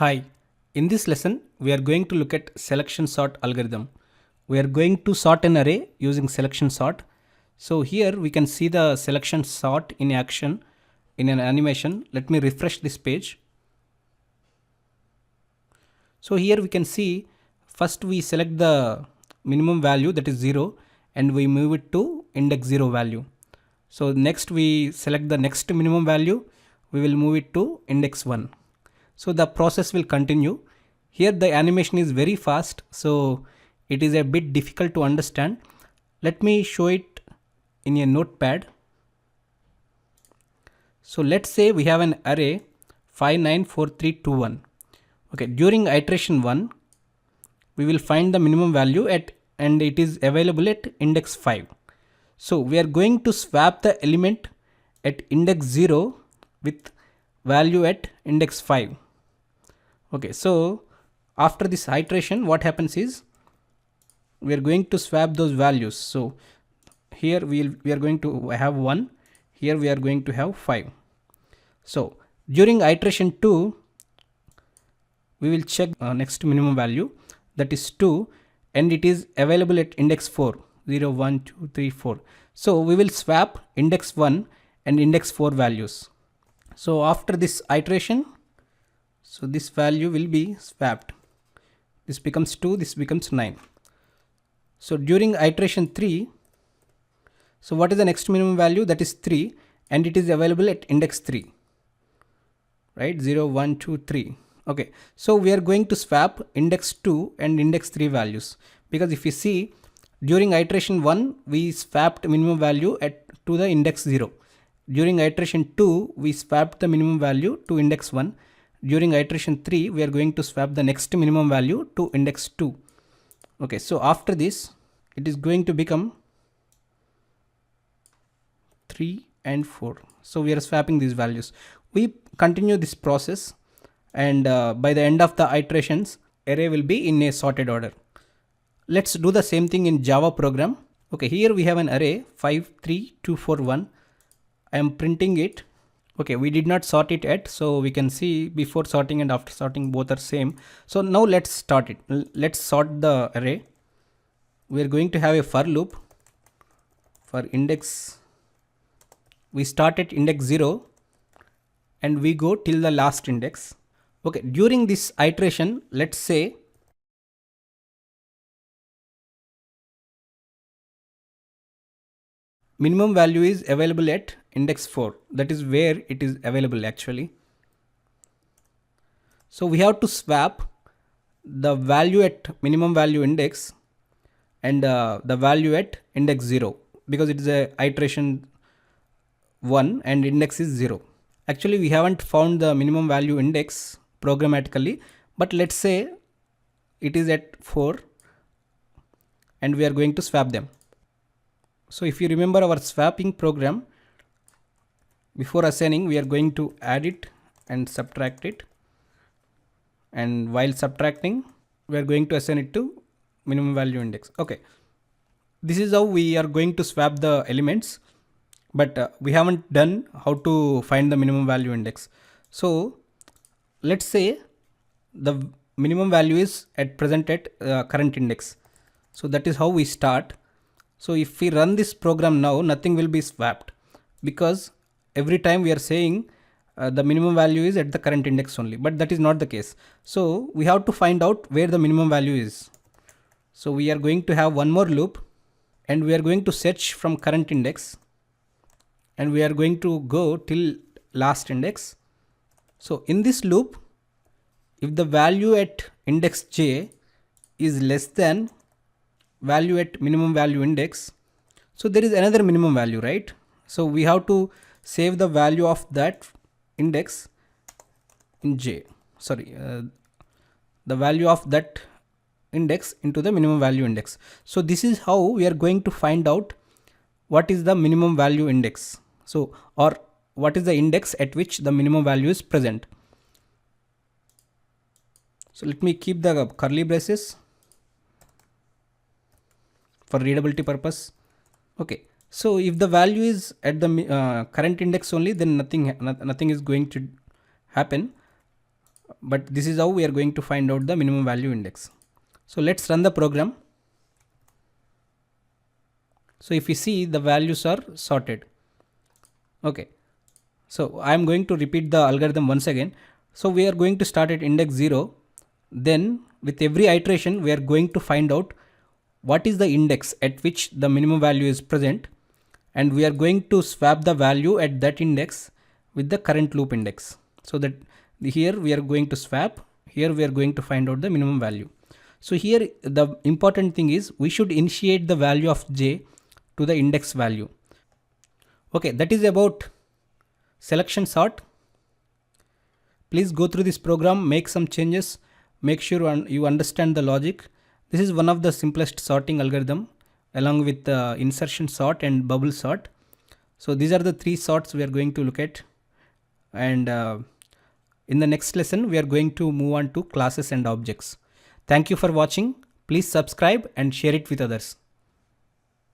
Hi, in this lesson we are going to look at selection sort algorithm. We are going to sort an array using selection sort. So here we can see the selection sort in action in an animation. Let me refresh this page. So here we can see first we select the minimum value, that is 0, and we move it to index 0 value. So next we select the next minimum value, we will move it to index 1. So the process will continue. Here the animation is very fast, so it is a bit difficult to understand. Let me show it in a notepad. So let's say we have an array 594321. Okay, during iteration 1 we will find the minimum value and it is available at index 5. So we are going to swap the element at index 0 with value at index 5. Okay, so after this iteration what happens is we are going to swap those values. So here we are going to have 1, here we are going to have 5. So during iteration 2 we will check next minimum value, that is 2, and it is available at index 4, 0, 1, 2, 3, 4. So we will swap index 1 and index 4 values. So after this iteration, so this value will be swapped. This becomes 2, this becomes 9. So during iteration 3, so what is the next minimum value? That is 3, and it is available at index 3, right? 0, 1, 2, 3. Okay, so we are going to swap index 2 and index 3 values, because if you see during iteration 1 we swapped minimum value to the index 0. During iteration 2 we swapped the minimum value to index 1. During iteration 3 we are going to swap the next minimum value to index 2. Okay, so after this it is going to become 3 and 4. So we are swapping these values. We continue this process, and by the end of the iterations array will be in a sorted order. Let's do the same thing in Java program. Okay, here we have an array 53241. I am printing it. Okay, we did not sort it yet, so we can see before sorting and after sorting both are same. So now let's start it. Let's sort the array. We are going to have a for loop for index. We start at index 0 and we go till the last index. Okay, during this iteration, let's say minimum value is available at index 4. That is where it is available actually. So we have to swap the value at minimum value index and the value at index 0, because it is a iteration 1 and index is 0. Actually we haven't found the minimum value index programmatically, but let's say it is at 4 and we are going to swap them. So if you remember our swapping program, before assigning we are going to add it and subtract it, and while subtracting we are going to assign it to minimum value index. Okay, this is how we are going to swap the elements, but we haven't done how to find the minimum value index. So let's say the minimum value is at present at current index. So that is how we start. So if we run this program now, nothing will be swapped, because every time we are saying the minimum value is at the current index only, but that is not the case. So we have to find out where the minimum value is. So we are going to have one more loop, and we are going to search from current index, and we are going to go till last index. So in this loop, if the value at index j is less than value at minimum value index, so there is another minimum value, right? So we have to save the value of that index in j, the value of that index into the minimum value index. So this is how we are going to find out what is the minimum value index. So, or what is the index at which the minimum value is present. So let me keep the curly braces for readability purpose. Okay, so if the value is at the current index only, then nothing is going to happen. but this is how we are going to find out the minimum value index. So let's run the program. So if you see, the values are sorted. Okay, so I am going to repeat the algorithm once again. So we are going to start at index 0. Then with every iteration, we are going to find out what is the index at which the minimum value is present, and we are going to swap the value at that index with the current loop index. So that here we are going to swap, here we are going to find out the minimum value. So here the important thing is we should initiate the value of j to the index value. Okay, that is about selection sort. Please go through this program, make some changes, make sure you understand the logic. This is one of the simplest sorting algorithm along with insertion sort and bubble sort. So these are the three sorts we are going to look at, and in the next lesson we are going to move on to classes and objects. Thank you for watching. Please subscribe and share it with others.